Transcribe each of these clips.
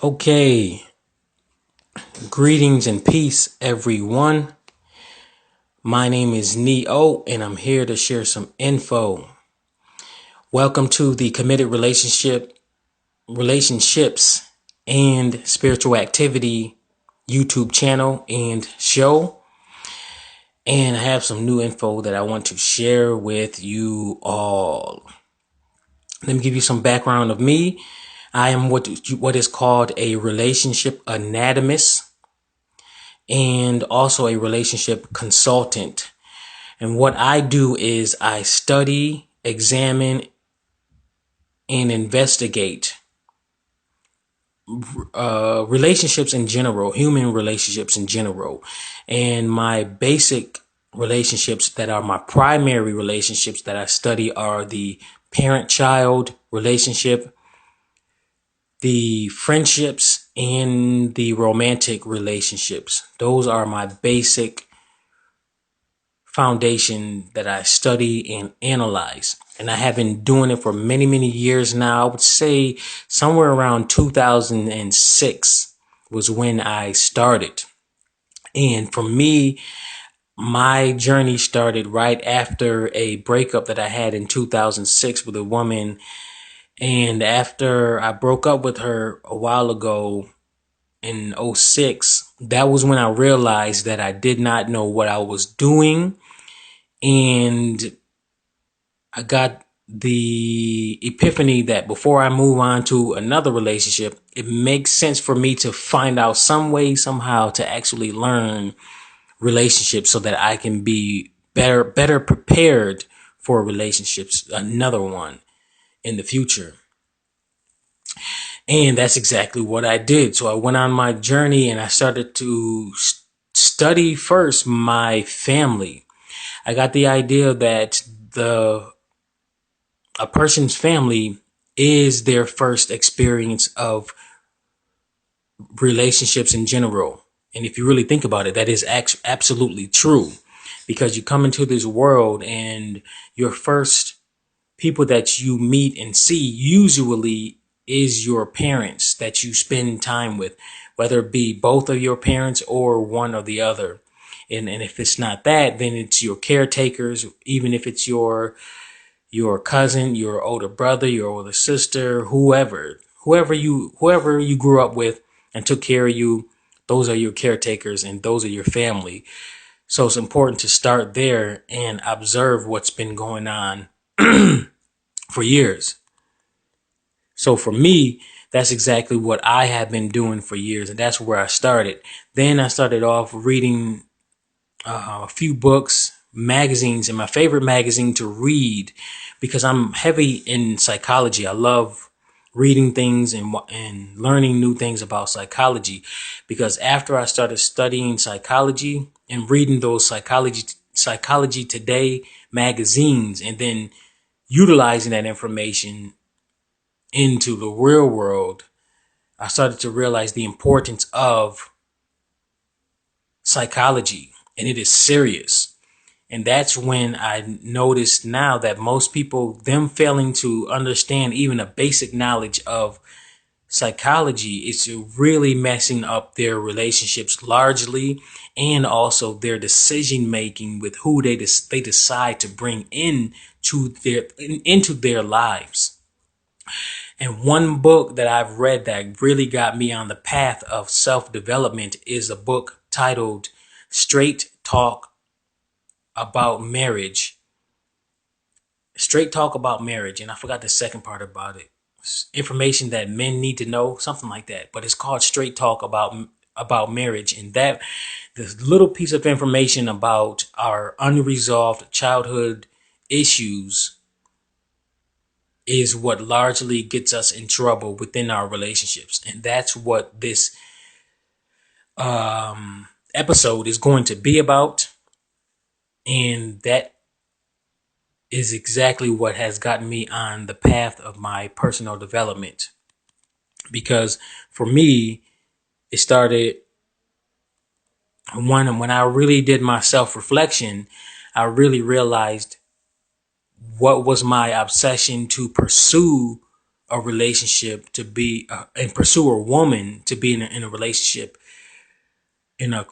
Okay, greetings and peace, everyone. My name is Neo, and I'm here to share some info. Welcome to the Committed Relationships and Spiritual Activity YouTube channel and show. And I have some new info that I want to share with you all. Let me give you some background of me. I am what is called a relationship anatomist and also a relationship consultant. And what I do is I study, examine, and investigate relationships in general, human relationships in general. And my basic relationships that are my primary relationships that I study are the parent-child relationship, the friendships, and the romantic relationships. Those are my basic foundation that I study and analyze. And I have been doing it for many, many years now. I would say somewhere around 2006 was when I started. And for me, my journey started right after a breakup that I had in 2006 with a woman. And after I broke up with her a while ago in '06, that was when I realized that I did not know what I was doing. And I got the epiphany that before I move on to another relationship, it makes sense for me to find out some way, somehow to actually learn relationships so that I can be better prepared for relationships, another one in the future. And that's exactly what I did. So I went on my journey and I started to study first my family. I got the idea that a person's family is their first experience of relationships in general. And if you really think about it, that is absolutely true, because you come into this world and your first people that you meet and see usually is your parents that you spend time with, whether it be both of your parents or one or the other. And if it's not that, then it's your caretakers, even if it's your cousin, your older brother, your older sister, whoever you grew up with and took care of you, those are your caretakers and those are your family. So it's important to start there and observe what's been going on for years. So for me, that's exactly what I have been doing for years, and that's where I started. Then I started off reading a few books, magazines, and my favorite magazine to read, because I'm heavy in psychology. I love reading things and learning new things about psychology, because after I started studying psychology and reading those psychology today magazines and then utilizing that information into the real world, I started to realize the importance of psychology, and it is serious. And that's when I noticed now that most people, them failing to understand even a basic knowledge of psychology, is really messing up their relationships largely, and also their decision making with who they decide to bring into their lives. And one book that I've read that really got me on the path of self-development is a book titled Straight Talk About Marriage. Straight Talk About Marriage. And I forgot the second part about it. Information that men need to know, something like that. But it's called Straight Talk About Marriage. And that this little piece of information about our unresolved childhood issues is what largely gets us in trouble within our relationships. And that's what this episode is going to be about. And that is exactly what has gotten me on the path of my personal development. Because for me, it started when I really did my self-reflection. I really realized what was my obsession to pursue a relationship to be and pursue a woman to be in a relationship, in a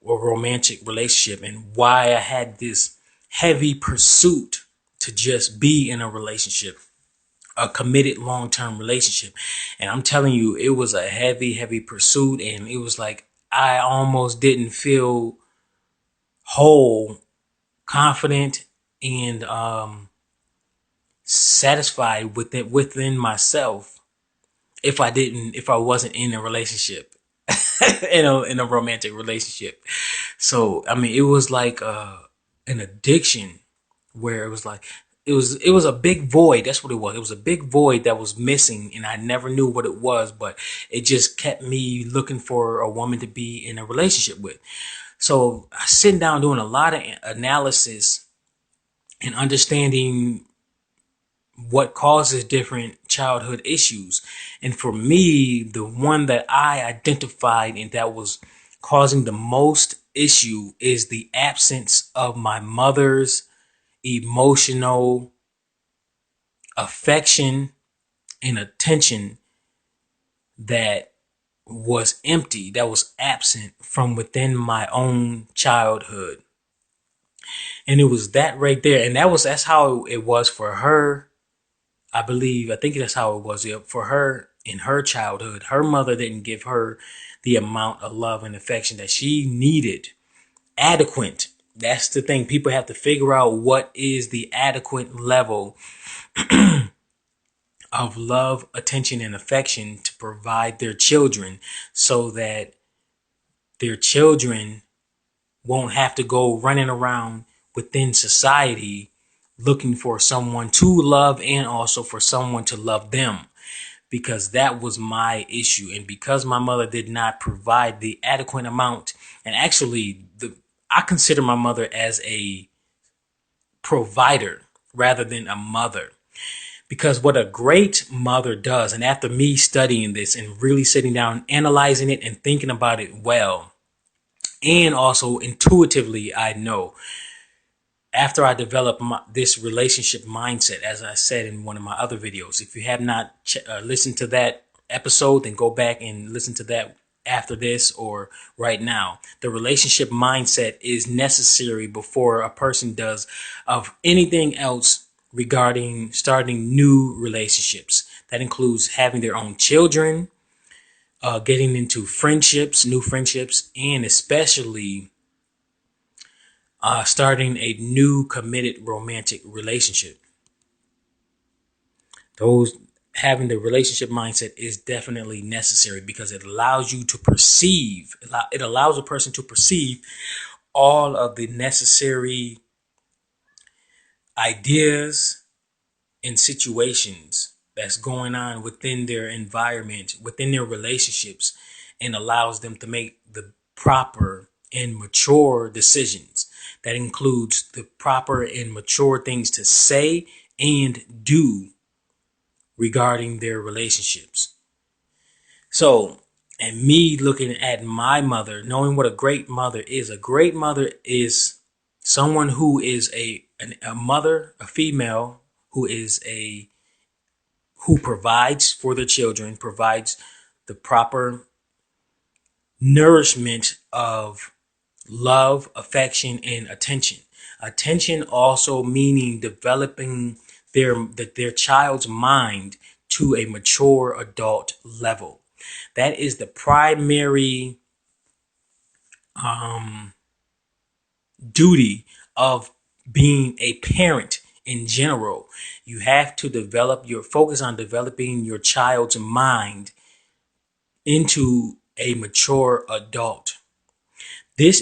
romantic relationship, and why I had this heavy pursuit to just be in a relationship, a committed long-term relationship. And I'm telling you, it was a heavy pursuit, and it was like I almost didn't feel whole, confident, and satisfied within myself if I wasn't in a relationship, in a romantic relationship. So I mean, it was like an addiction, where it was like it was a big void. That's what it was. It was a big void that was missing, and I never knew what it was, but it just kept me looking for a woman to be in a relationship with. So I sitting down doing a lot of analysis and understanding what causes different childhood issues. And for me, the one that I identified and that was causing the most issue is the absence of my mother's emotional affection and attention that was empty, that was absent from within my own childhood. And it was that right there. And that's how it was for her. I think that's how it was, yeah, for her in her childhood. Her mother didn't give her the amount of love and affection that she needed. Adequate. That's the thing. People have to figure out what is the adequate level of love, attention, and affection to provide their children, so that their children won't have to go running around within society looking for someone to love and also for someone to love them. Because that was my issue. And because my mother did not provide the adequate amount, and actually, I consider my mother as a provider rather than a mother. Because what a great mother does, and after me studying this and really sitting down, analyzing it and thinking about it well, and also intuitively, I know after I developed this relationship mindset, as I said in one of my other videos. If you have not listened to that episode, then go back and listen to that after this or right now. The relationship mindset is necessary before a person does of anything else regarding starting new relationships. That includes having their own children, getting into friendships, new friendships, and especially starting a new committed romantic relationship. Those Having the relationship mindset is definitely necessary because it allows you to perceive. It allows a person to perceive all of the necessary ideas and situations that's going on within their environment, within their relationships, and allows them to make the proper and mature decisions. That includes the proper and mature things to say and do regarding their relationships. So, and me looking at my mother, knowing what a great mother is someone who is a mother, a female who provides for their children, provides the proper nourishment of love, affection, and attention. Attention also meaning developing their child's mind to a mature adult level. That is the primary duty of being a parent in general. You have to focus on developing your child's mind into a mature adult. This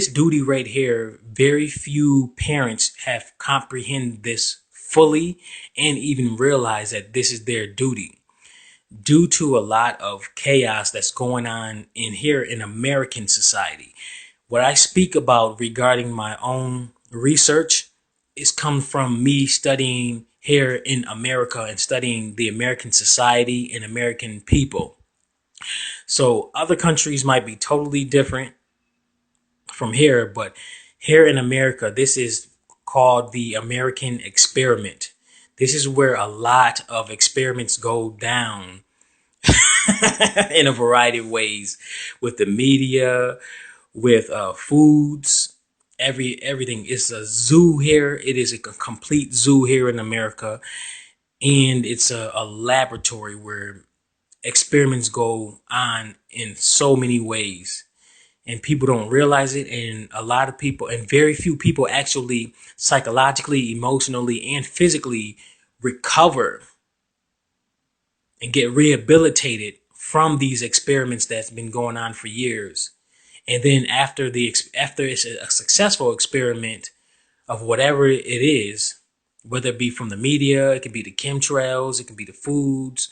duty right here. Very few parents have comprehended this fully and even realize that this is their duty, due to a lot of chaos that's going on in here in American society. What I speak about regarding my own research is come from me studying here in America and studying the American society and American people. So other countries might be totally different from here, but here in America, this is called the American experiment. This is where a lot of experiments go down in a variety of ways, with the media, with foods, everything. It's a zoo here. It is a complete zoo here in America, and it's a laboratory where experiments go on in so many ways, and people don't realize it. And a lot of people, and very few people, actually psychologically, emotionally, and physically recover and get rehabilitated from these experiments that's been going on for years. And then after it's a successful experiment of whatever it is, whether it be from the media, it could be the chemtrails, it could be the foods,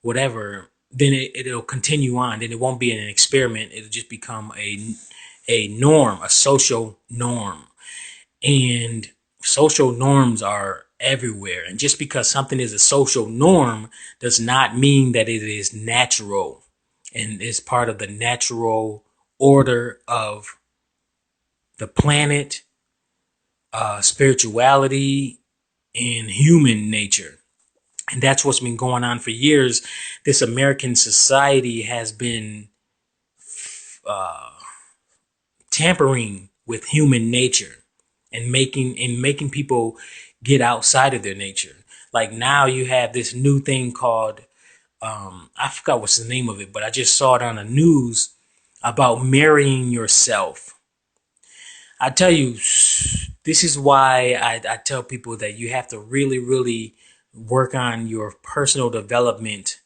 whatever, then it'll continue on. Then it won't be an experiment. It'll just become a norm, a social norm. And social norms are everywhere. And just because something is a social norm does not mean that it is natural and is part of the natural order of the planet, spirituality, and human nature. And that's what's been going on for years. This American society has been tampering with human nature and making people get outside of their nature. Like now you have this new thing called I forgot what's the name of it, but I just saw it on the news about marrying yourself. I tell you, this is why I tell people that you have to really, really work on your personal development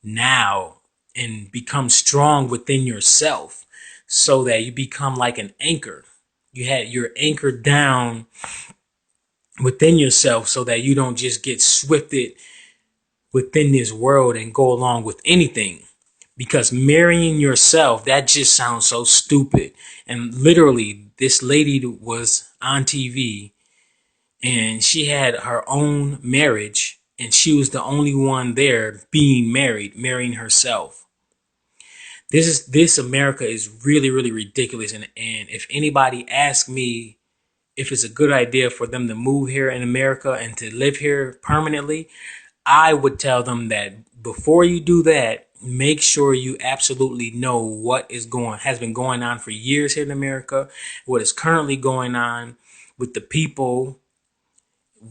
now and become strong within yourself so that you become like an anchor. You're anchored down within yourself so that you don't just get swifted within this world and go along with anything. Because marrying yourself, that just sounds so stupid. And literally, this lady was on TV and she had her own marriage and she was the only one there being married, marrying herself. This America is really, really ridiculous. And if anybody asks me if it's a good idea for them to move here in America and to live here permanently, I would tell them that before you do that, make sure you absolutely know what has been going on for years here in America, what is currently going on with the people,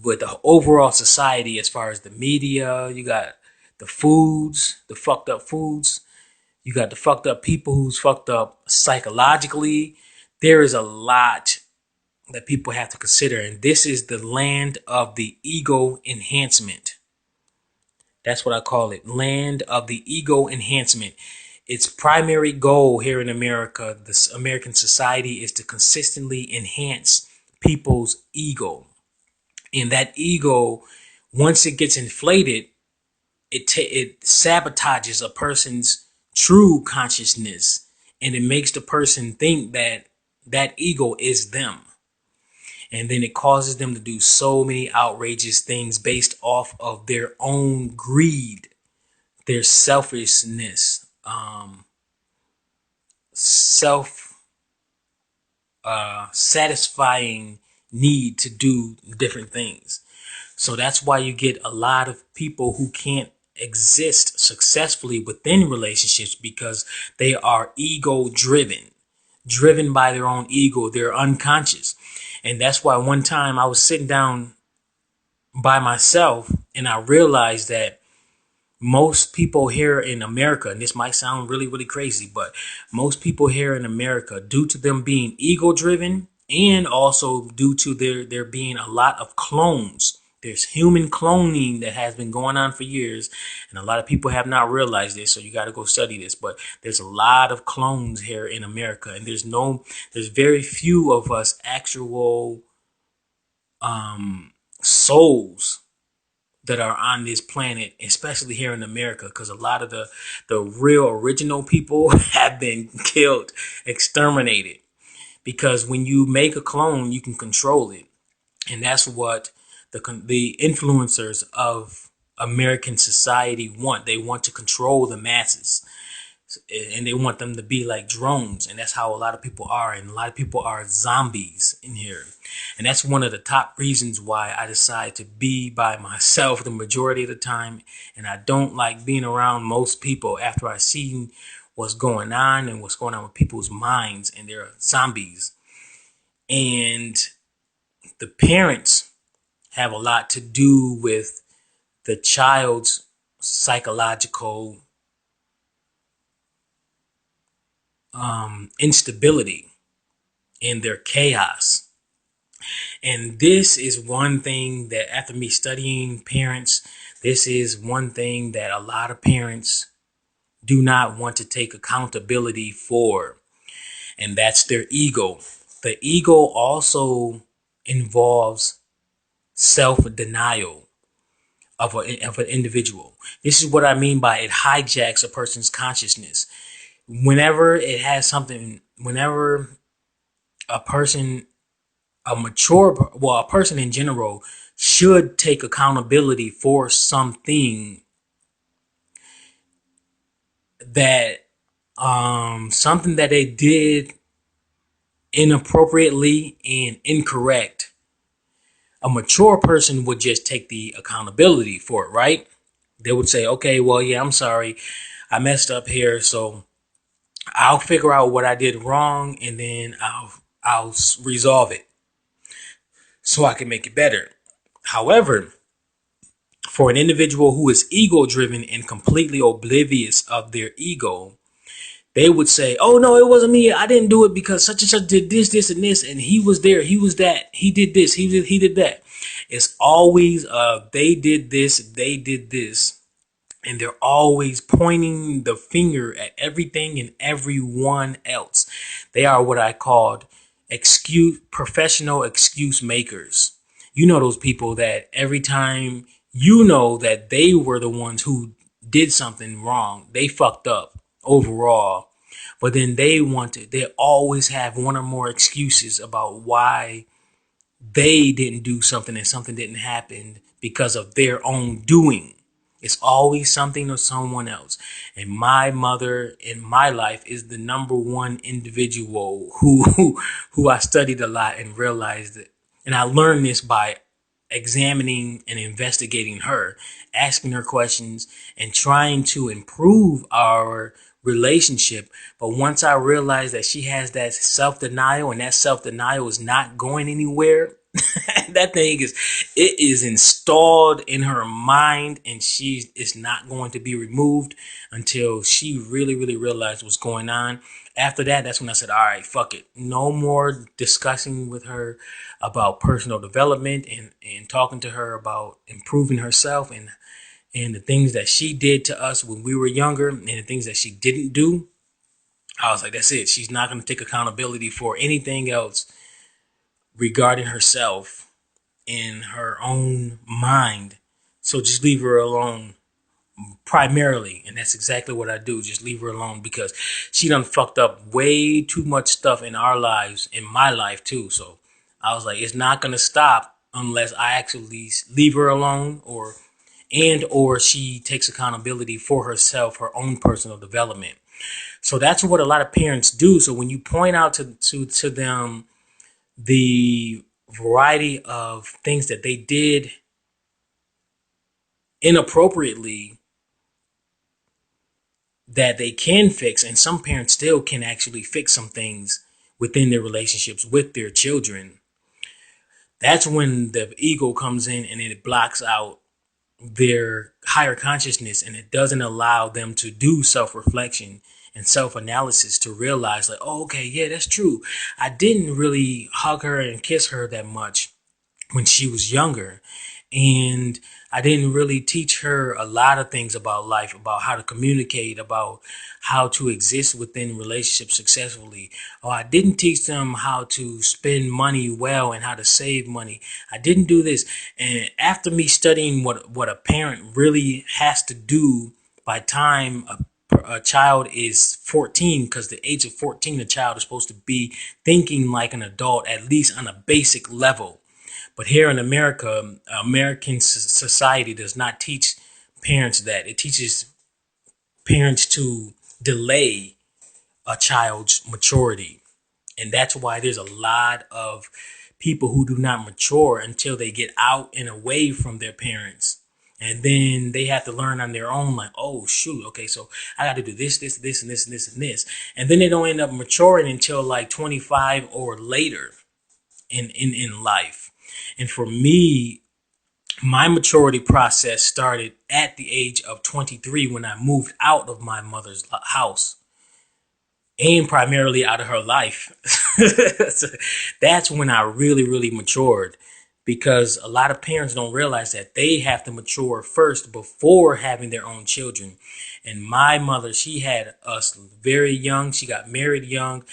with the overall society. As far as the media, you got the foods, the fucked up foods. You got the fucked up people who's fucked up psychologically. There is a lot that people have to consider. And this is the land of the ego enhancement. That's what I call it. Land of the ego enhancement. Its primary goal here in America, this American society, is to consistently enhance people's ego. And that ego, once it gets inflated, it sabotages a person's true consciousness, and it makes the person think that that ego is them. And then it causes them to do so many outrageous things based off of their own greed, their selfishness, self satisfying need to do different things. So that's why you get a lot of people who can't exist successfully within relationships, because they are ego driven by their own ego. They're unconscious. And that's why one time I was sitting down by myself and I realized that most people here in America, and this might sound really, really crazy, but most people here in America, due to them being ego driven and also due to there being a lot of clones, there's human cloning that has been going on for years, and a lot of people have not realized this, so you got to go study this. But there's a lot of clones here in America, and there's very few of us actual souls that are on this planet, especially here in America, because a lot of the real original people have been killed, exterminated. Because when you make a clone, you can control it, and that's what the influencers of American society want. They want to control the masses. and they want them to be like drones, and that's how a lot of people are, and a lot of people are zombies in here. And that's one of the top reasons why I decide to be by myself the majority of the time, and I don't like being around most people after I see what's going on and what's going on with people's minds, and they're zombies. And the parents have a lot to do with the child's psychological instability and their chaos. And this is one thing that, after me studying parents, this is one thing that a lot of parents do not want to take accountability for, and that's their ego. The ego also involves self-denial of an individual. This is what I mean by it hijacks a person's consciousness. Whenever a person, a person in general should take accountability for something that, something that they did inappropriately and incorrect. A mature person would just take the accountability for it, right? They would say, okay, well, yeah, I'm sorry. I messed up here. So I'll figure out what I did wrong, and then I'll resolve it so I can make it better. However, for an individual who is ego driven and completely oblivious of their ego, they would say, oh no, it wasn't me. I didn't do it because such and such did this, and this, and he was there, he was that, he did this, he did that. It's always they did this, they did this. And they're always pointing the finger at everything and everyone else. They are what I called professional excuse makers. You know, those people that every time you know that they were the ones who did something wrong, they fucked up overall, but then they always have one or more excuses about why they didn't do something and something didn't happen because of their own doing. It's always something or someone else. And my mother in my life is the number one individual who I studied a lot and realized it. And I learned this by examining and investigating her, asking her questions, and trying to improve our relationship. But once I realized that she has that self-denial, and that self-denial is not going anywhere, that thing is installed in her mind, and she is not going to be removed until she really, really realized what's going on. After that, that's when I said, all right, fuck it. No more discussing with her about personal development, and talking to her about improving herself, and the things that she did to us when we were younger and the things that she didn't do. I was like, that's it. She's not going to take accountability for anything else regarding herself in her own mind. So just leave her alone primarily. And that's exactly what I do. Just leave her alone, because she done fucked up way too much stuff in our lives, in my life too. So I was like, it's not going to stop unless I actually leave her alone, or she takes accountability for herself, her own personal development. So that's what a lot of parents do. So when you point out to them the variety of things that they did inappropriately that they can fix, and some parents still can actually fix some things within their relationships with their children, that's when the ego comes in and it blocks out their higher consciousness, and it doesn't allow them to do self-reflection and self-analysis to realize, like, oh, okay, yeah, that's true. I didn't really hug her and kiss her that much when she was younger. And I didn't really teach her a lot of things about life, about how to communicate, about how to exist within relationships successfully. Or I didn't teach them how to spend money well and how to save money. I didn't do this. And after me studying what a parent really has to do by time a child is 14, because the age of 14, a child is supposed to be thinking like an adult, at least on a basic level. But here in America, American society does not teach parents that. It teaches parents to delay a child's maturity. And that's why there's a lot of people who do not mature until they get out and away from their parents. And then they have to learn on their own, like, oh, shoot, okay, so I got to do this, and this, and this, and this. And then they don't end up maturing until like 25 or later in life. And for me, my maturity process started at the age of 23 when I moved out of my mother's house and primarily out of her life. So that's when I really matured, because a lot of parents don't realize that they have to mature first before having their own children. And my mother, she had us very young. She got married young.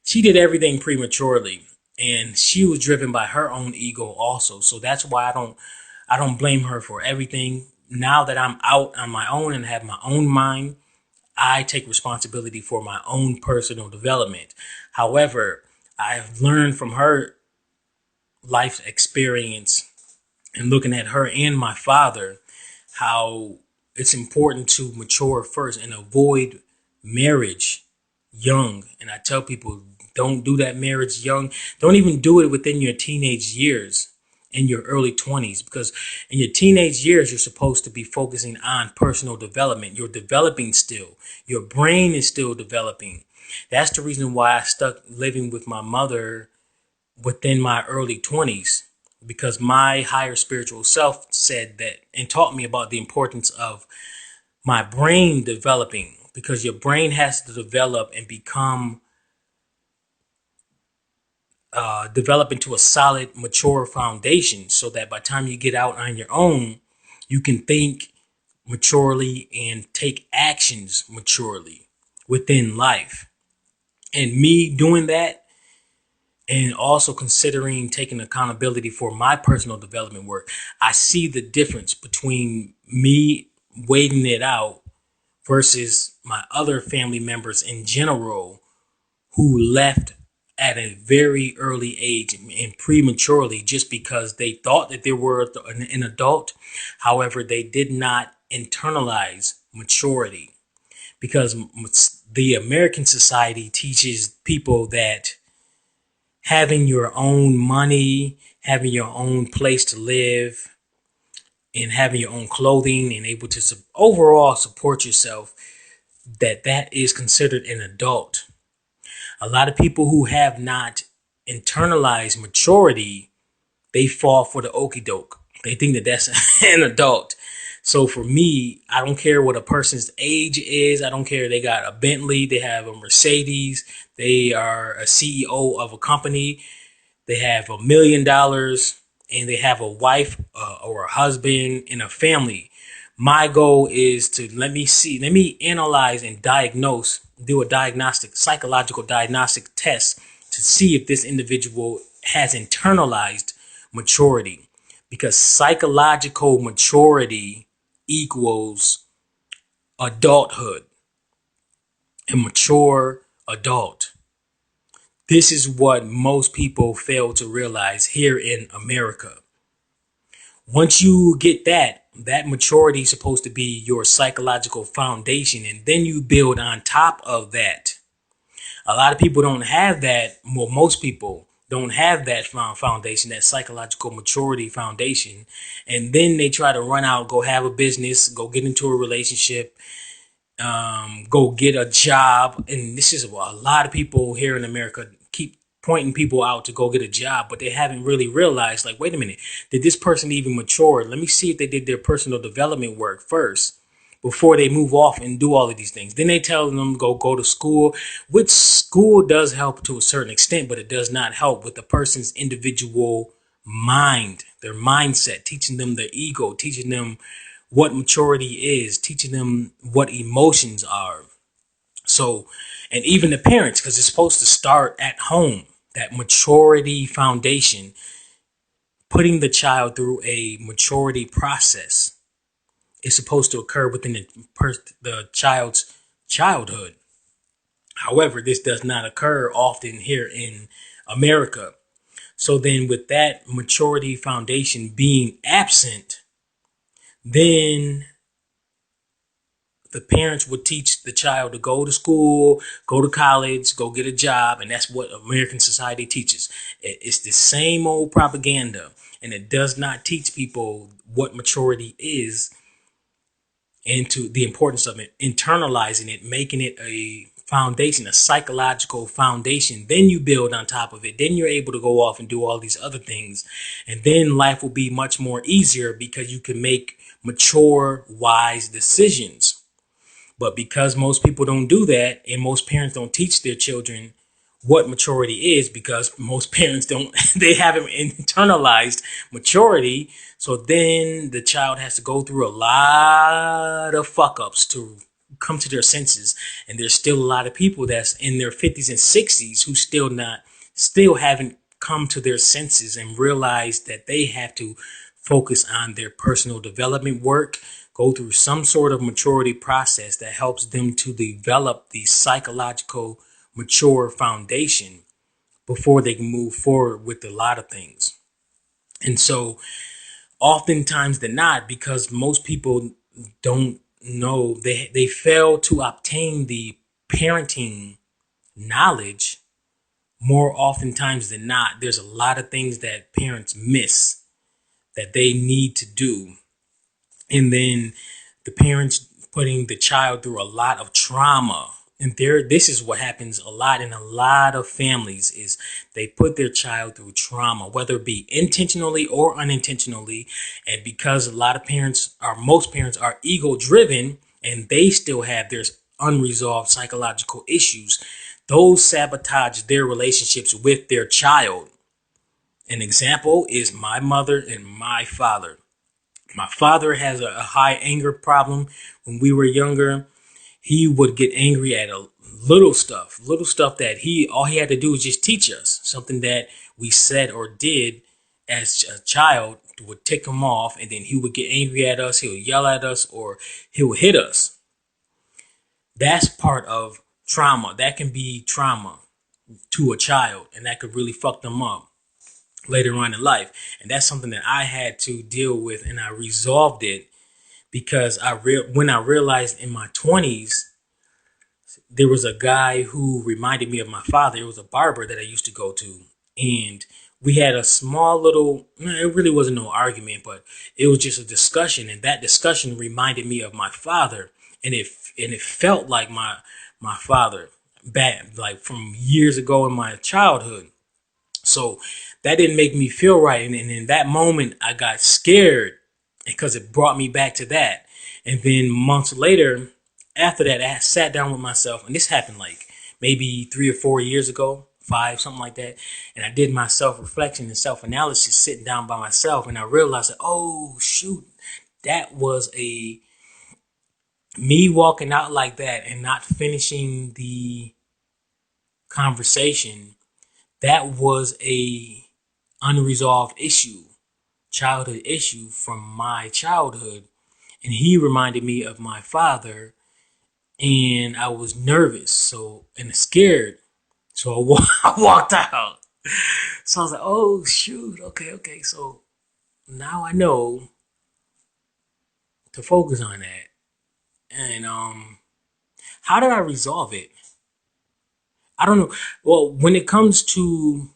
She did everything prematurely, and she was driven by her own ego also. So that's why I don't blame her for everything. Now that I'm out on my own and have my own mind, I take responsibility for my own personal development. However, I've learned from her life experience and looking at her and my father how it's important to mature first and avoid marriage young. And I tell people, don't do that marriage young. Don't even do it within your teenage years, in your early 20s, because in your teenage years, you're supposed to be focusing on personal development. You're developing still. Your brain is still developing. That's the reason why I stuck living with my mother within my early 20s, because my higher spiritual self said that and taught me about the importance of my brain developing, because your brain has to develop and develop into a solid, mature foundation, so that by the time you get out on your own, you can think maturely and take actions maturely within life. And me doing that, and also considering taking accountability for my personal development work, I see the difference between me waiting it out versus my other family members in general who left at a very early age and prematurely just because they thought that they were an adult. However, they did not internalize maturity, because the American society teaches people that having your own money, having your own place to live, and having your own clothing and able to overall support yourself, that is considered an adult. A lot of people who have not internalized maturity, they fall for the okie doke. They think that that's an adult. So for me, I don't care what a person's age is. I don't care. They got a Bentley, they have a Mercedes, they are a CEO of a company, they have $1 million, and they have a wife or a husband and a family. My goal is to let me analyze and do a psychological diagnostic test to see if this individual has internalized maturity, because psychological maturity equals adulthood, a mature adult. This is what most people fail to realize here in America. Once you get that maturity is supposed to be your psychological foundation, and then you build on top of that. A lot of people don't have that. Well, most people don't have that foundation, that psychological maturity foundation. And then they try to run out, go have a business, go get into a relationship, go get a job. And this is a lot of people here in America keep pointing people out to go get a job, but they haven't really realized, like, wait a minute, did this person even mature? Let me see if they did their personal development work first before they move off and do all of these things. Then they tell them go to school, which school does help to a certain extent, but it does not help with the person's individual mind, their mindset, teaching them their ego, teaching them what maturity is, teaching them what emotions are. So, and even the parents, because it's supposed to start at home, that maturity foundation, putting the child through a maturity process is supposed to occur within the child's childhood. However, this does not occur often here in America. So then with that maturity foundation being absent, then the parents would teach the child to go to school, go to college, go get a job, and that's what American society teaches. It's the same old propaganda, and it does not teach people what maturity is and to the importance of it, internalizing it, making it a foundation, a psychological foundation. Then you build on top of it. Then you're able to go off and do all these other things. And then life will be much more easier because you can make mature, wise decisions. But because most people don't do that, and most parents don't teach their children what maturity is, because most parents don't, they haven't internalized maturity. So then the child has to go through a lot of fuck ups to come to their senses. And there's still a lot of people that's in their 50s and 60s who still haven't come to their senses and realize that they have to focus on their personal development work, go through some sort of maturity process that helps them to develop the psychological mature foundation before they can move forward with a lot of things. And so oftentimes than not, because most people don't know, they fail to obtain the parenting knowledge. More oftentimes than not, there's a lot of things that parents miss that they need to do. And then the parents putting the child through a lot of trauma. And this is what happens a lot in a lot of families is they put their child through trauma, whether it be intentionally or unintentionally. And because most parents are ego driven and they still have their unresolved psychological issues, those sabotage their relationships with their child. An example is my mother and my father. My father has a high anger problem. When we were younger, he would get angry at a little stuff that all he had to do was just teach us something that we said or did as a child would tick him off, and then he would get angry at us. He'll yell at us or he'll hit us. That's part of trauma. That can be trauma to a child, and that could really fuck them up later on in life. And that's something that I had to deal with, and I resolved it because when I realized in my 20s, there was a guy who reminded me of my father. It was a barber that I used to go to, and we had a small little, it really wasn't no argument, but it was just a discussion, and that discussion reminded me of my father, and it felt like my father back like from years ago in my childhood. So that didn't make me feel right. And in that moment, I got scared because it brought me back to that. And then months later, after that, I sat down with myself. And this happened like maybe 3 or 4 years ago, five, something like that. And I did my self-reflection and self-analysis sitting down by myself. And I realized that, oh, shoot, that was me walking out like that and not finishing the conversation. That was a unresolved childhood issue from my childhood. And he reminded me of my father, and I was nervous and scared. So I walked out. So I was like, oh, shoot. Okay. So now I know to focus on that. And how did I resolve it? I don't know. Well, when it comes to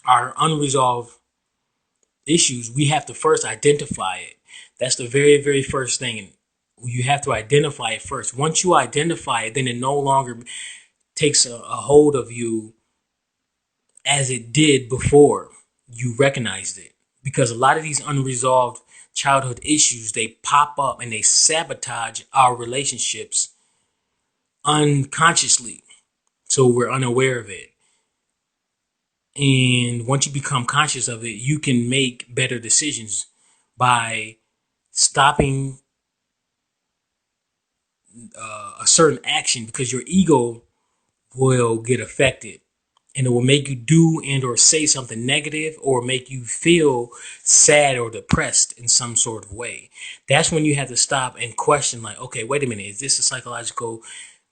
our unresolved issues, we have to first identify it. That's the very, very first thing. You have to identify it first. Once you identify it, then it no longer takes a hold of you as it did before you recognized it. Because a lot of these unresolved childhood issues, they pop up and they sabotage our relationships unconsciously. So we're unaware of it. And once you become conscious of it, you can make better decisions by stopping a certain action, because your ego will get affected and it will make you do and or say something negative or make you feel sad or depressed in some sort of way. That's when you have to stop and question, like, okay, wait a minute, is this a psychological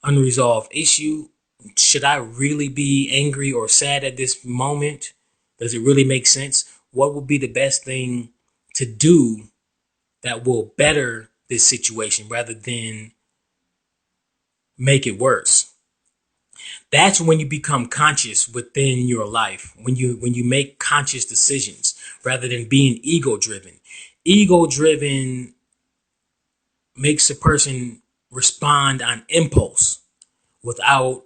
unresolved issue? Should I really be angry or sad at this moment? Does it really make sense? What would be the best thing to do that will better this situation rather than make it worse. That's when you become conscious within your life, when you make conscious decisions rather than being ego driven. Ego driven makes a person respond on impulse without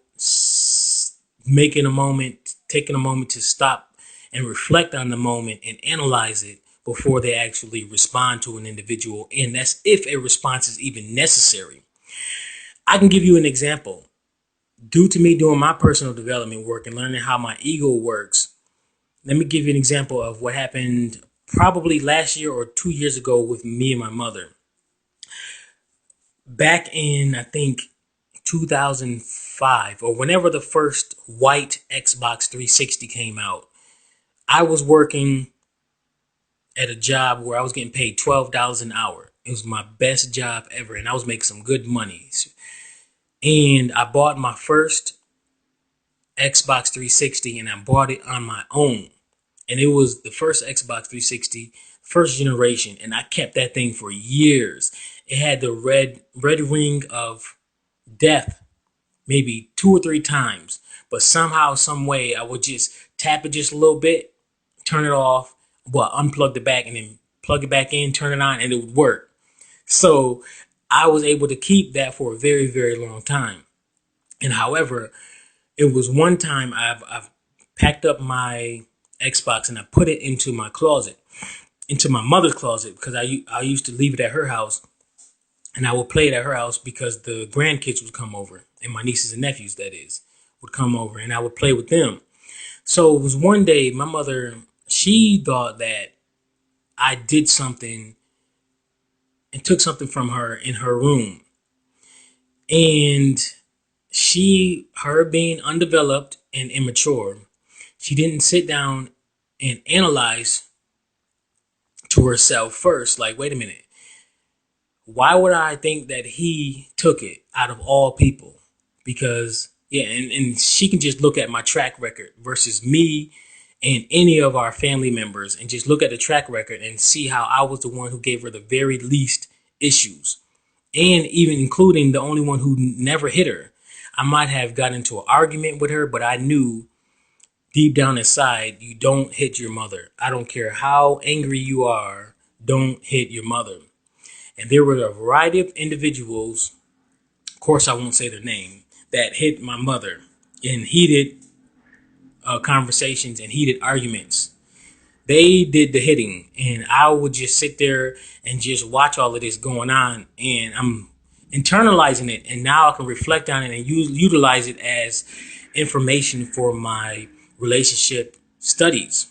making a moment, taking a moment to stop and reflect on the moment and analyze it before they actually respond to an individual. And that's if a response is even necessary. I can give you an example. Due to me doing my personal development work and learning how my ego works, let me give you an example of what happened probably last year or 2 years ago with me and my mother. Back in, I think, 2005 or whenever the first white Xbox 360 came out, I was working at a job where I was getting paid $12 an hour. It was my best job ever, and I was making some good money. And I bought my first Xbox 360, and I bought it on my own. And it was the first Xbox 360, first generation, and I kept that thing for years. It had the red ring of death maybe 2 or 3 times, but somehow, some way, I would just tap it just a little bit, turn it off, but unplug the back and then plug it back in, turn it on, and it would work. So I was able to keep that for a very, very long time. And however, it was one time I've packed up my Xbox and I put it into my closet, into my mother's closet, because I used to leave it at her house, and I would play it at her house because the grandkids would come over, and my nieces and nephews, that is, would come over, and I would play with them. So it was one day, my mother, she thought that I did something and took something from her in her room. And her being undeveloped and immature, she didn't sit down and analyze to herself first, like, wait a minute, why would I think that he took it out of all people? Because, yeah, and she can just look at my track record versus me and any of our family members and just look at the track record and see how I was the one who gave her the very least issues. And even including the only one who never hit her. I might have gotten into an argument with her, but I knew deep down inside, you don't hit your mother. I don't care how angry you are, don't hit your mother. And there were a variety of individuals, of course I won't say their name, that hit my mother in heated conversations and heated arguments. They did the hitting, and I would just sit there and just watch all of this going on, and I'm internalizing it, and now I can reflect on it and utilize it as information for my relationship studies.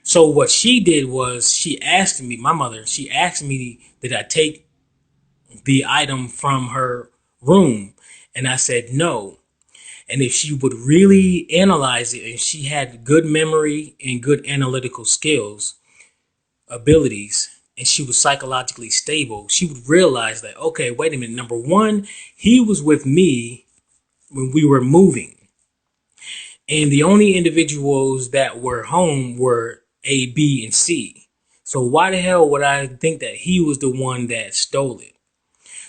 So what she did was she asked me, my mother, she asked me, did I take the item from her room? And I said no. And if she would really analyze it and she had good memory and good analytical skills, abilities, and she was psychologically stable, she would realize that, okay, wait a minute. Number one, he was with me when we were moving. And the only individuals that were home were A, B, and C. So why the hell would I think that he was the one that stole it?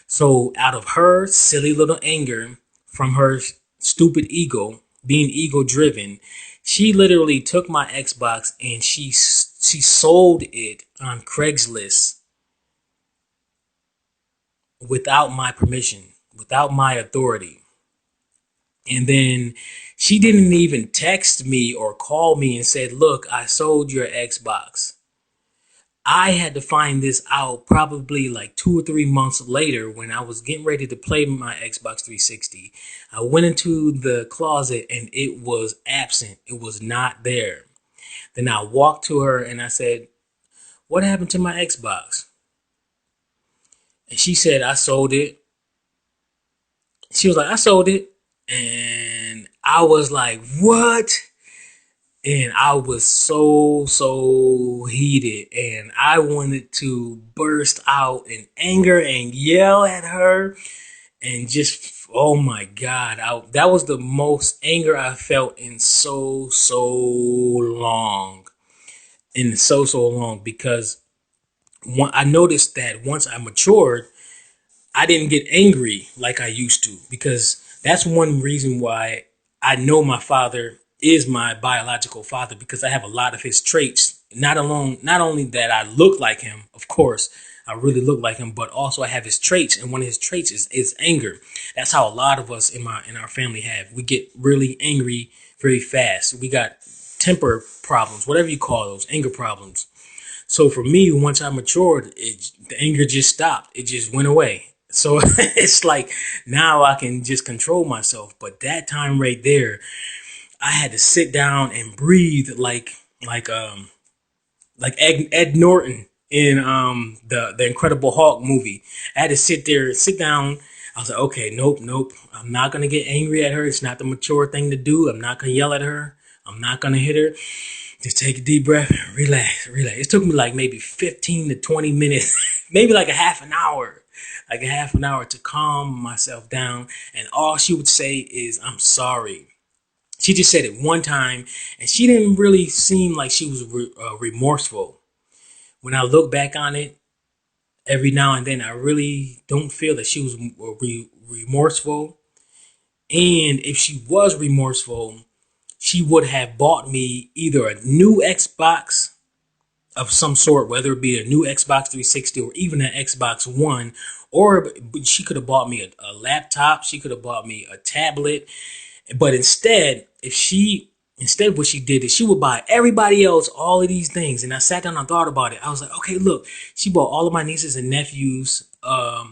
So out of her silly little anger from her stupid ego, being ego driven, she literally took my Xbox and she sold it on Craigslist without my permission, without my authority. And then she didn't even text me or call me and said, look, I sold your Xbox. I had to find this out probably like 2 or 3 months later when I was getting ready to play my Xbox 360. I went into the closet and it was absent. It was not there. Then I walked to her and I said, what happened to my Xbox? And she said, I sold it. She was like, I sold it. And I was like, what? And I was so heated, and I wanted to burst out in anger and yell at her and just, oh my God, that was the most anger I felt in so long. In so long, because I noticed that once I matured, I didn't get angry like I used to, because that's one reason why I know my father is my biological father, because I have a lot of his traits. Not only that I look like him, of course, I really look like him, but also I have his traits, and one of his traits is anger. That's how a lot of us in our family have. We get really angry very fast. We got temper problems, whatever you call those, anger problems. So for me, once I matured, the anger just stopped. It just went away. So it's like now I can just control myself. But that time right there, I had to sit down and breathe like um like Ed Norton in the Incredible Hulk movie. I had to sit down. I was like, okay, nope. I'm not gonna get angry at her. It's not the mature thing to do. I'm not gonna yell at her. I'm not gonna hit her. Just take a deep breath, relax. It took me like maybe 15 to 20 minutes, maybe like a half an hour, to calm myself down. And all she would say is, I'm sorry. She just said it one time, and she didn't really seem like she was remorseful. When I look back on it, every now and then, I really don't feel that she was remorseful. And if she was remorseful, she would have bought me either a new Xbox of some sort, whether it be a new Xbox 360 or even an Xbox One, or she could have bought me a laptop. She could have bought me a tablet. But instead what she did is she would buy everybody else all of these things. And I sat down and thought about it. I was like, okay, look, she bought all of my nieces and nephews a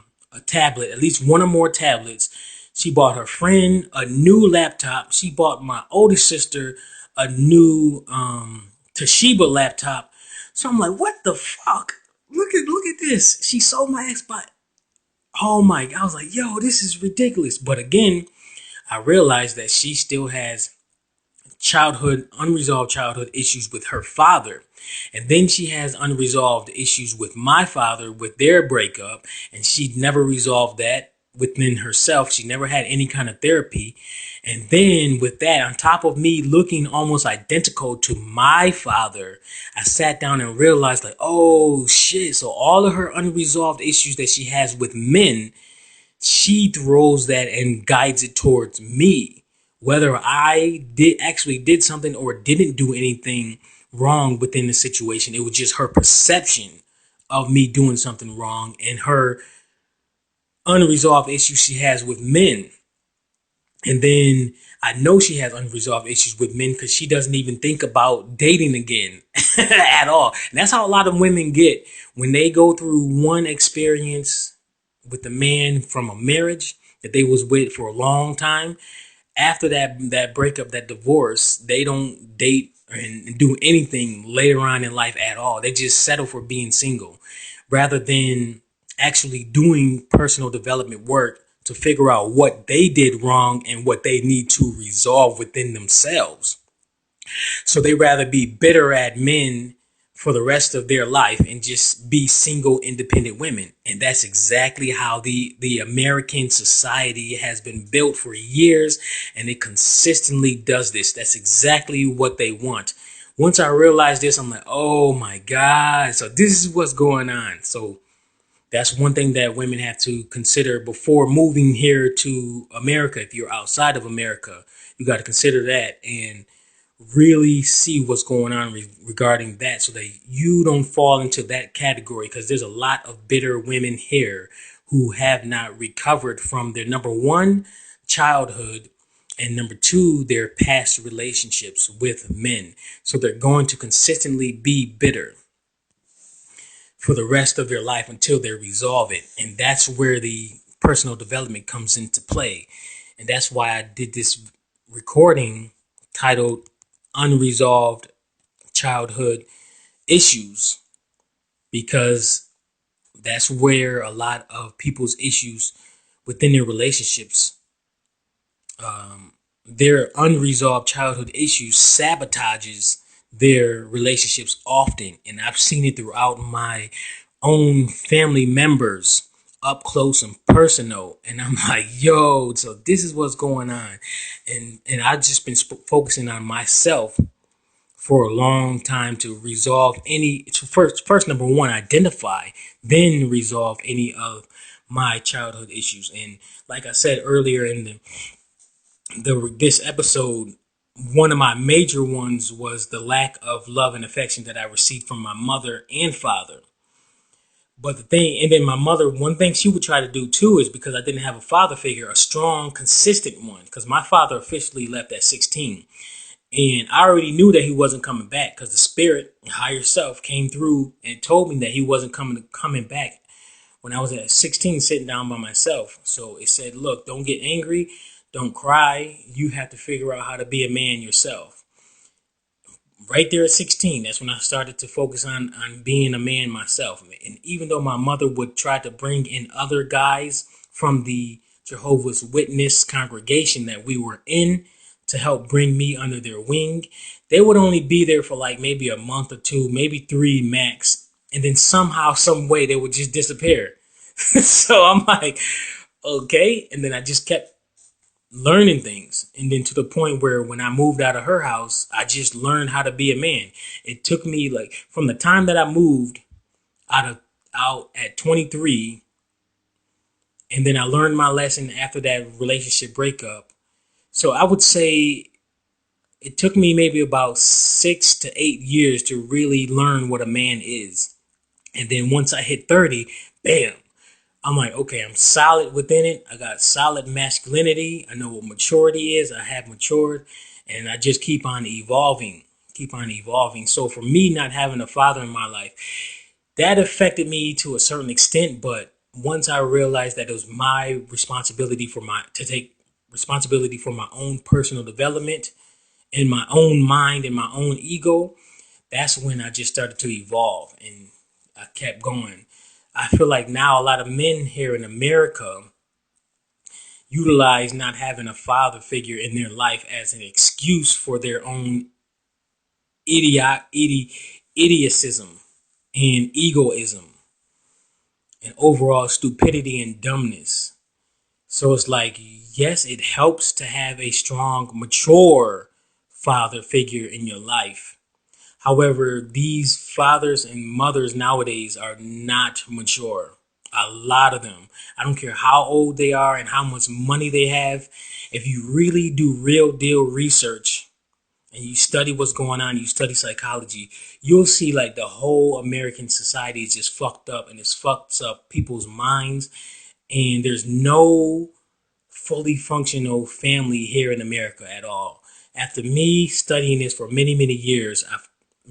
tablet, at least one or more tablets. She bought her friend a new laptop. She bought my oldest sister a new Toshiba laptop. So I'm like, what the fuck? Look at this. She sold my Xbox. Oh my! I was like, yo, this is ridiculous. But again, I realized that she still has unresolved childhood issues with her father. And then she has unresolved issues with my father with their breakup. And she never resolved that within herself. She never had any kind of therapy. And then with that, on top of me looking almost identical to my father, I sat down and realized like, oh shit. So all of her unresolved issues that she has with men, she throws that and guides it towards me. Whether I did something or didn't do anything wrong within the situation, it was just her perception of me doing something wrong and her unresolved issues she has with men. And then I know she has unresolved issues with men because she doesn't even think about dating again at all. And that's how a lot of women get when they go through one experience with a man from a marriage that they was with for a long time. After that breakup, that divorce, they don't date and do anything later on in life at all. They just settle for being single rather than actually doing personal development work to figure out what they did wrong and what they need to resolve within themselves. So they rather be bitter at men for the rest of their life and just be single, independent women. And that's exactly how the American society has been built for years. And it consistently does this. That's exactly what they want. Once I realized this, I'm like, oh my God. So this is what's going on. So that's one thing that women have to consider before moving here to America. If you're outside of America, you got to consider that and really see what's going on regarding that so that you don't fall into that category, because there's a lot of bitter women here who have not recovered from their number one, childhood, and number two, their past relationships with men. So they're going to consistently be bitter for the rest of their life until they resolve it. And that's where the personal development comes into play. And that's why I did this recording titled Unresolved Childhood Issues, because that's where a lot of people's issues within their relationships, their unresolved childhood issues sabotages their relationships often. And I've seen it throughout my own family members up close and personal. And I'm like, yo, so this is what's going on. And I've just been focusing on myself for a long time to resolve any, to first number one, identify, then resolve any of my childhood issues. And like I said earlier in this episode, one of my major ones was the lack of love and affection that I received from my mother and father. But the thing, and then my mother, one thing she would try to do too is, because I didn't have a father figure, a strong, consistent one, because my father officially left at 16. And I already knew that he wasn't coming back, because the spirit, higher self, came through and told me that he wasn't coming back when I was at 16, sitting down by myself. So it said, look, don't get angry. Don't cry. You have to figure out how to be a man yourself. Right there at 16, that's when I started to focus on being a man myself. And even though my mother would try to bring in other guys from the Jehovah's Witness congregation that we were in to help bring me under their wing, they would only be there for like maybe a month or two, maybe three max. And then somehow, some way, they would just disappear. So I'm like, okay. And then I just kept learning things. And then to the point where when I moved out of her house, I just learned how to be a man. It took me like from the time that I moved out at 23, and then I learned my lesson after that relationship breakup. So I would say it took me maybe about 6 to 8 years to really learn what a man is. And then once I hit 30, bam, I'm like, okay, I'm solid within it. I got solid masculinity. I know what maturity is. I have matured, and I just keep on evolving, keep on evolving. So for me, not having a father in my life, that affected me to a certain extent. But once I realized that it was my responsibility to take responsibility for my own personal development in my own mind and my own ego, that's when I just started to evolve, and I kept going. I feel like now a lot of men here in America utilize not having a father figure in their life as an excuse for their own idiotism and egoism and overall stupidity and dumbness. So it's like, yes, it helps to have a strong, mature father figure in your life. However, these fathers and mothers nowadays are not mature. A lot of them. I don't care how old they are and how much money they have. If you really do real deal research and you study what's going on, you study psychology, you'll see like the whole American society is just fucked up, and it's fucked up people's minds. And there's no fully functional family here in America at all. After me studying this for many, many years,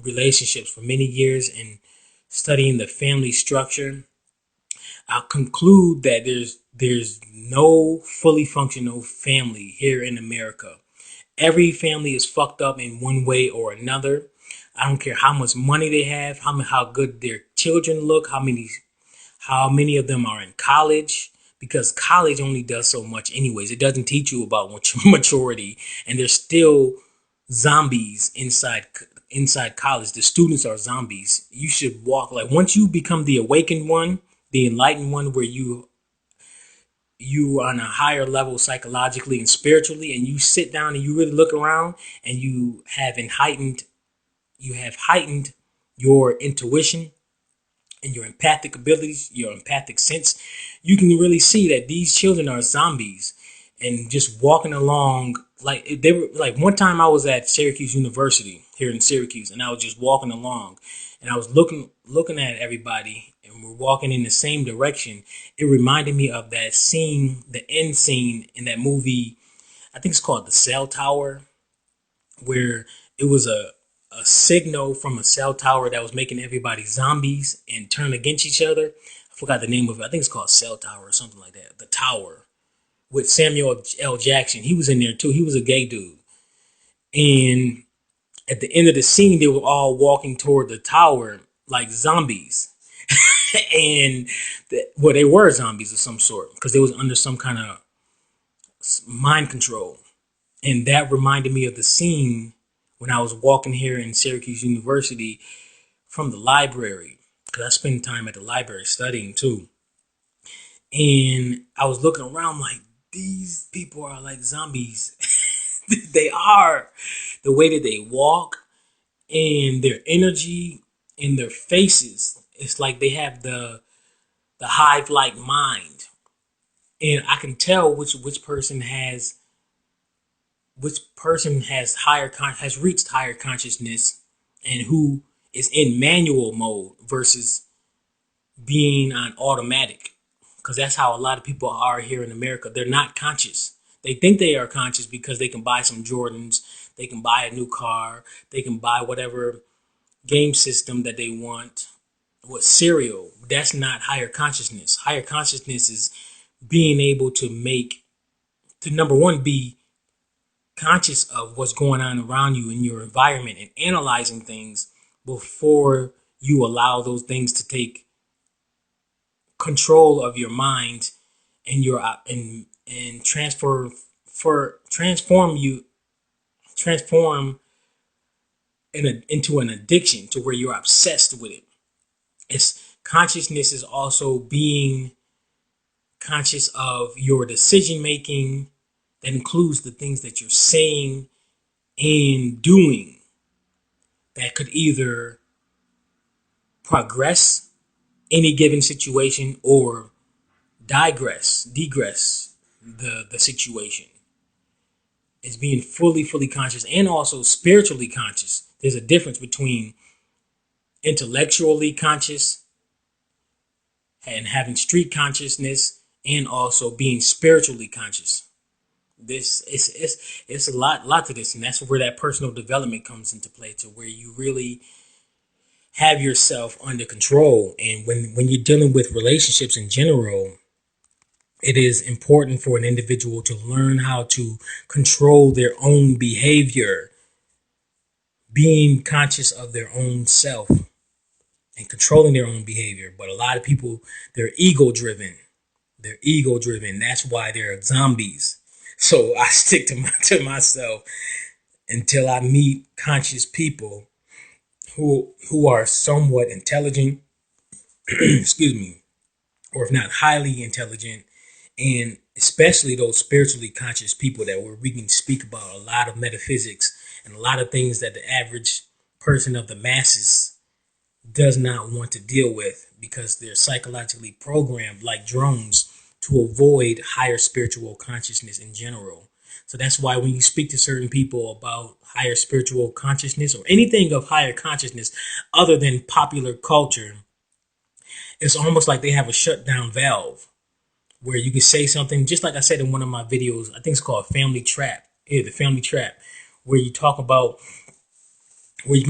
relationships for many years, and studying the family structure, I'll conclude that there's no fully functional family here in America. Every family is fucked up in one way or another. I don't care how much money they have, how good their children look, how many of them are in college, because college only does so much anyways. It doesn't teach you about maturity, and there's still zombies inside college. The students are zombies. You should walk like, once you become the awakened one, the enlightened one, where you are on a higher level psychologically and spiritually, and you sit down and you really look around, and you have heightened your intuition and your empathic abilities, your empathic sense. You can really see that these children are zombies, and just walking along like they were. Like one time I was at Syracuse University here in Syracuse, and I was just walking along, and I was looking at everybody, and we're walking in the same direction. It reminded me of that scene, the end scene in that movie. I think it's called The Cell Tower, where it was a signal from a cell tower that was making everybody zombies and turn against each other. I forgot the name of it. I think it's called Cell Tower or something like that. The Tower with Samuel L. Jackson. He was in there too. He was a gay dude. And at the end of the scene, they were all walking toward the tower like zombies. And well, they were zombies of some sort because they was under some kind of mind control. And that reminded me of the scene when I was walking here in Syracuse University from the library, because I spend time at the library studying too. And I was looking around like, these people are like zombies. They are. The way that they walk and their energy and their faces. It's like they have the hive-like mind, and I can tell which person has has reached higher consciousness, and who is in manual mode versus being on automatic. Because that's how a lot of people are here in America. They're not conscious. They think they are conscious because they can buy some Jordans, they can buy a new car, they can buy whatever game system that they want with cereal. That's not higher consciousness. Higher consciousness is being able to number one, be conscious of what's going on around you in your environment and analyzing things before you allow those things to take control of your mind and your and transform into an addiction to where you're obsessed with it. It's consciousness is also being conscious of your decision making. That includes the things that you're saying and doing that could either progress any given situation or degress the situation. It's being fully conscious and also spiritually conscious. There's a difference between intellectually conscious and having street consciousness and also being spiritually conscious. This it's a lot to this, and that's where that personal development comes into play, to where you really have yourself under control. And when you're dealing with relationships in general, it is important for an individual to learn how to control their own behavior, being conscious of their own self and controlling their own behavior. But a lot of people, they're ego driven. They're ego driven. That's why they're zombies. So I stick to myself until I meet conscious people who are somewhat intelligent, excuse me, or if not highly intelligent, and especially those spiritually conscious people that where we can speak about a lot of metaphysics and a lot of things that the average person of the masses does not want to deal with because they're psychologically programmed like drones to avoid higher spiritual consciousness in general. So that's why when you speak to certain people about higher spiritual consciousness or anything of higher consciousness other than popular culture, it's almost like they have a shutdown valve where you can say something, just like I said in one of my videos. I think it's called Family Trap. Yeah, the Family Trap, where you can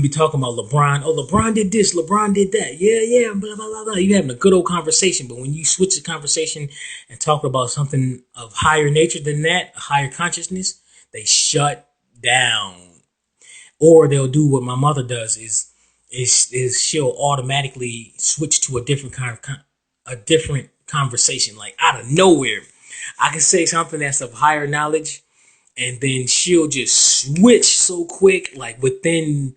be talking about LeBron. Oh, LeBron did this, LeBron did that. Yeah, blah, blah, blah, blah. You having a good old conversation. But when you switch the conversation and talk about something of higher nature than that, a higher consciousness, they shut down. Or they'll do what my mother does is she'll automatically switch to a different conversation, like out of nowhere. I can say something that's of higher knowledge, and then she'll just switch so quick, like within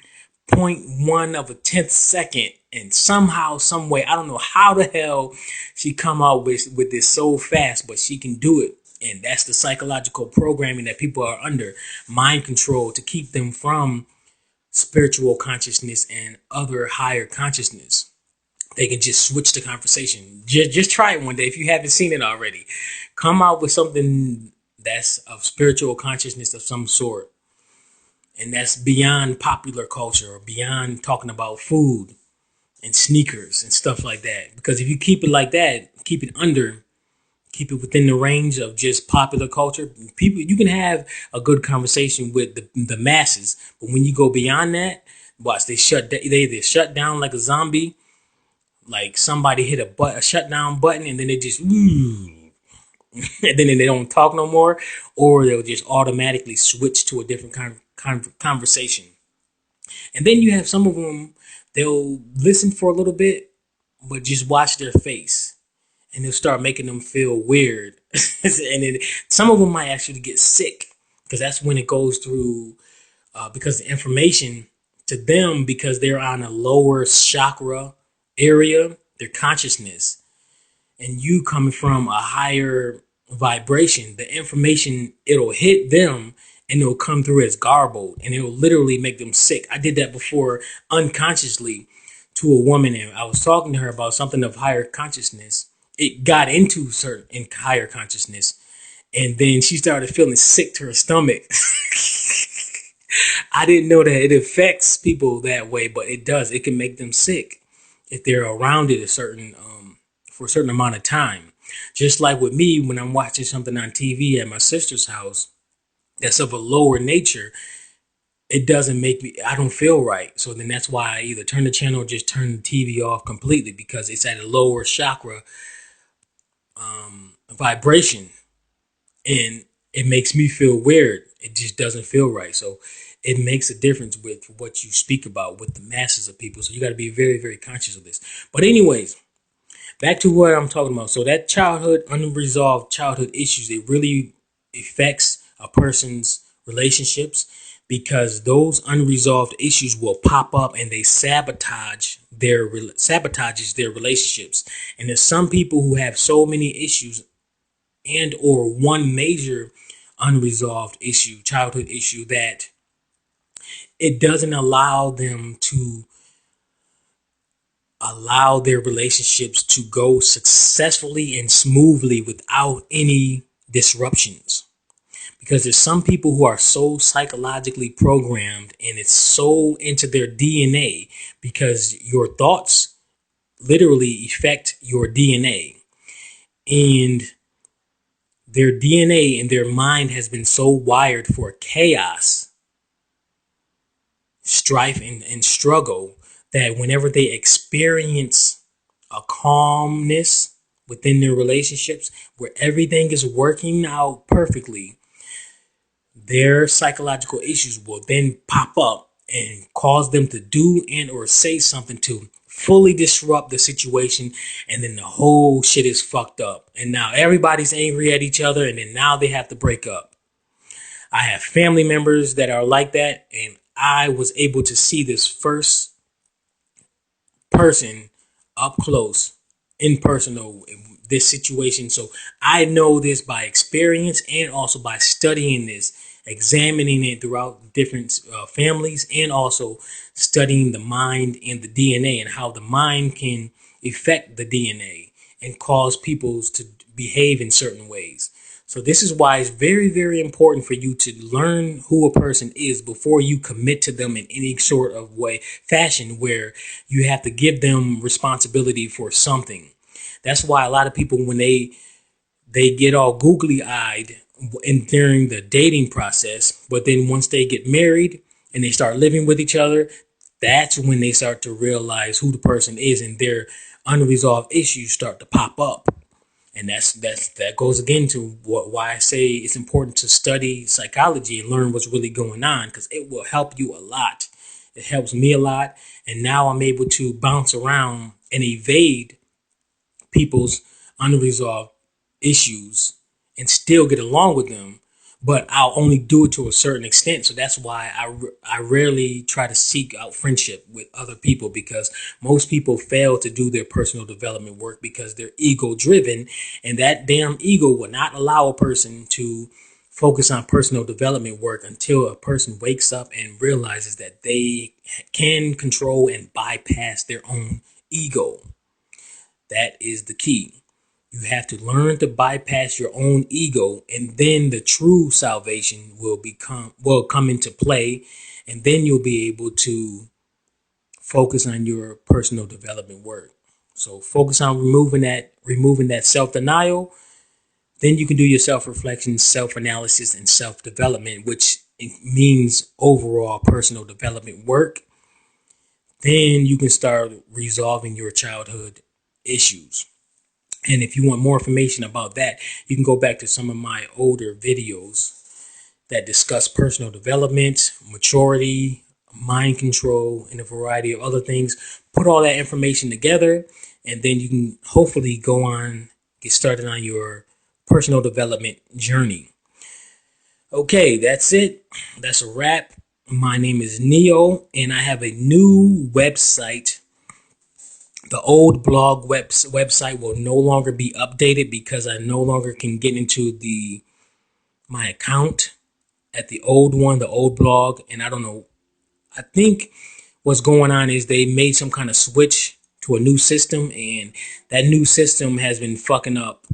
point one of a tenth second, and somehow, some way, I don't know how the hell she come out with this so fast, but she can do it. And that's the psychological programming that people are under, mind control, to keep them from spiritual consciousness and other higher consciousness. They can just switch the conversation. Just try it one day if you haven't seen it already. Come out with something that's of spiritual consciousness of some sort, and that's beyond popular culture or beyond talking about food and sneakers and stuff like that. Because if you keep it like that, keep it within the range of just popular culture, people, you can have a good conversation with the masses. But when you go beyond that, watch, they either shut down like a zombie, like somebody hit a shutdown button, and then they just and then they don't talk no more, or they'll just automatically switch to a different kind of conversation. And then you have some of them, they'll listen for a little bit, but just watch their face, and they'll start making them feel weird. And then some of them might actually get sick, because that's when it goes through, because the information to them, because they're on a lower chakra area, their consciousness, and you coming from a higher vibration, the information, it'll hit them and it'll come through as garbled, and it'll literally make them sick. I did that before unconsciously to a woman, and I was talking to her about something of higher consciousness it got into certain in higher consciousness, and then she started feeling sick to her stomach. I didn't know that it affects people that way, but it does. It can make them sick if they're around it a certain for a certain amount of time. Just like with me, when I'm watching something on TV at my sister's house that's of a lower nature, it doesn't make me. I don't feel right. So then that's why I either turn the channel or just turn the TV off completely because it's at a lower chakra vibration, and it makes me feel weird. It just doesn't feel right. So it makes a difference with what you speak about with the masses of people. So you got to be very, very conscious of this. But anyways, back to what I'm talking about. So that unresolved childhood issues, it really affects a person's relationships because those unresolved issues will pop up and they sabotages their relationships. And there's some people who have so many issues and or one major unresolved issue, childhood issue, that it doesn't allow them to allow their relationships to go successfully and smoothly without any disruptions. Because there's some people who are so psychologically programmed and it's so into their DNA because your thoughts literally affect your DNA. And their DNA and their mind has been so wired for chaos, strife, and struggle that whenever they experience a calmness within their relationships where everything is working out perfectly, their psychological issues will then pop up and cause them to do and or say something to fully disrupt the situation, and then the whole shit is fucked up and now everybody's angry at each other and then now they have to break up. I have family members that are like that, and I was able to see this first person up close in personal this situation. So I know this by experience and also by studying this, examining it throughout different families, and also studying the mind and the DNA and how the mind can affect the DNA and cause people to behave in certain ways. So this is why it's very, very important for you to learn who a person is before you commit to them in any sort of way, fashion, where you have to give them responsibility for something. That's why a lot of people, when they get all googly eyed during the dating process, but then once they get married and they start living with each other, that's when they start to realize who the person is and their unresolved issues start to pop up. And that goes again to why I say it's important to study psychology and learn what's really going on, because it will help you a lot. It helps me a lot, and now I'm able to bounce around and evade people's unresolved issues and still get along with them, but I'll only do it to a certain extent. So that's why I rarely try to seek out friendship with other people, because most people fail to do their personal development work because they're ego driven, and that damn ego will not allow a person to focus on personal development work until a person wakes up and realizes that they can control and bypass their own ego. That is the key. You have to learn to bypass your own ego, and then the true salvation will come into play, and then you'll be able to focus on your personal development work. So focus on removing that self-denial. Then you can do your self-reflection, self-analysis, and self-development, which means overall personal development work. Then you can start resolving your childhood issues. And if you want more information about that, you can go back to some of my older videos that discuss personal development, maturity, mind control, and a variety of other things. Put all that information together, and then you can hopefully get started on your personal development journey. Okay, that's it. That's a wrap. My name is Neo, and I have a new website. The old blog website will no longer be updated because I no longer can get into my account at the old one, the old blog. And I don't know. I think what's going on is they made some kind of switch to a new system, and that new system has been fucking up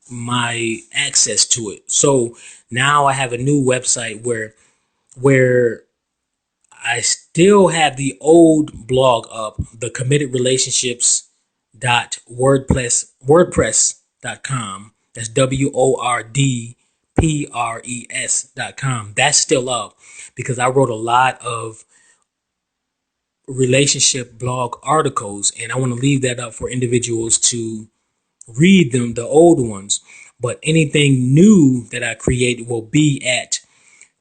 my access to it. So now I have a new website where I still have the old blog up, the committed relationships dot wordpress.com. That's WORDPRES.com. That's still up because I wrote a lot of relationship blog articles, and I want to leave that up for individuals to read them, the old ones. But anything new that I create will be at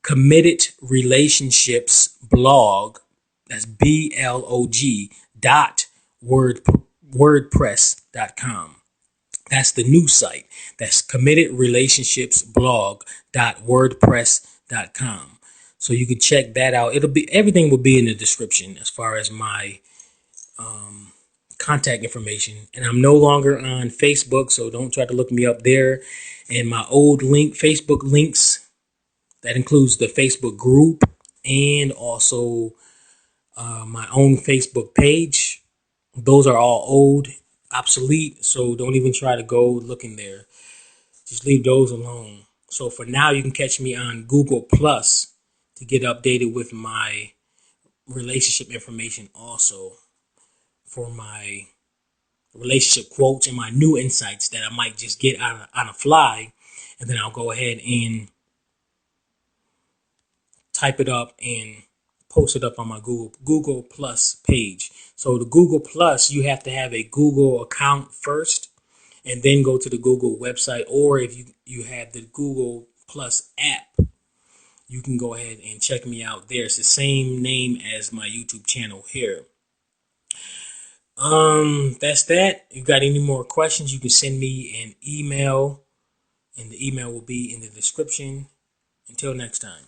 Committed Relationships Blog. That's BLOG dot wordpress.com. That's the new site. That's Committed Relationships Blog dot wordpress.com. So you can check that out. Everything will be in the description as far as my contact information. And I'm no longer on Facebook, so don't try to look me up there. And my old Facebook links, that includes the Facebook group and also my own Facebook page. Those are all old, obsolete, so don't even try to go looking there. Just leave those alone. So for now, you can catch me on Google Plus to get updated with my relationship information, also for my relationship quotes and my new insights that I might just get on a fly, and then I'll go ahead and type it up and post it up on my Google Plus page. So the Google Plus, you have to have a Google account first and then go to the Google website, or if you have the Google Plus app, you can go ahead and check me out there. It's the same name as my YouTube channel here. That's that. If you got any more questions, you can send me an email, and the email will be in the description. Until next time.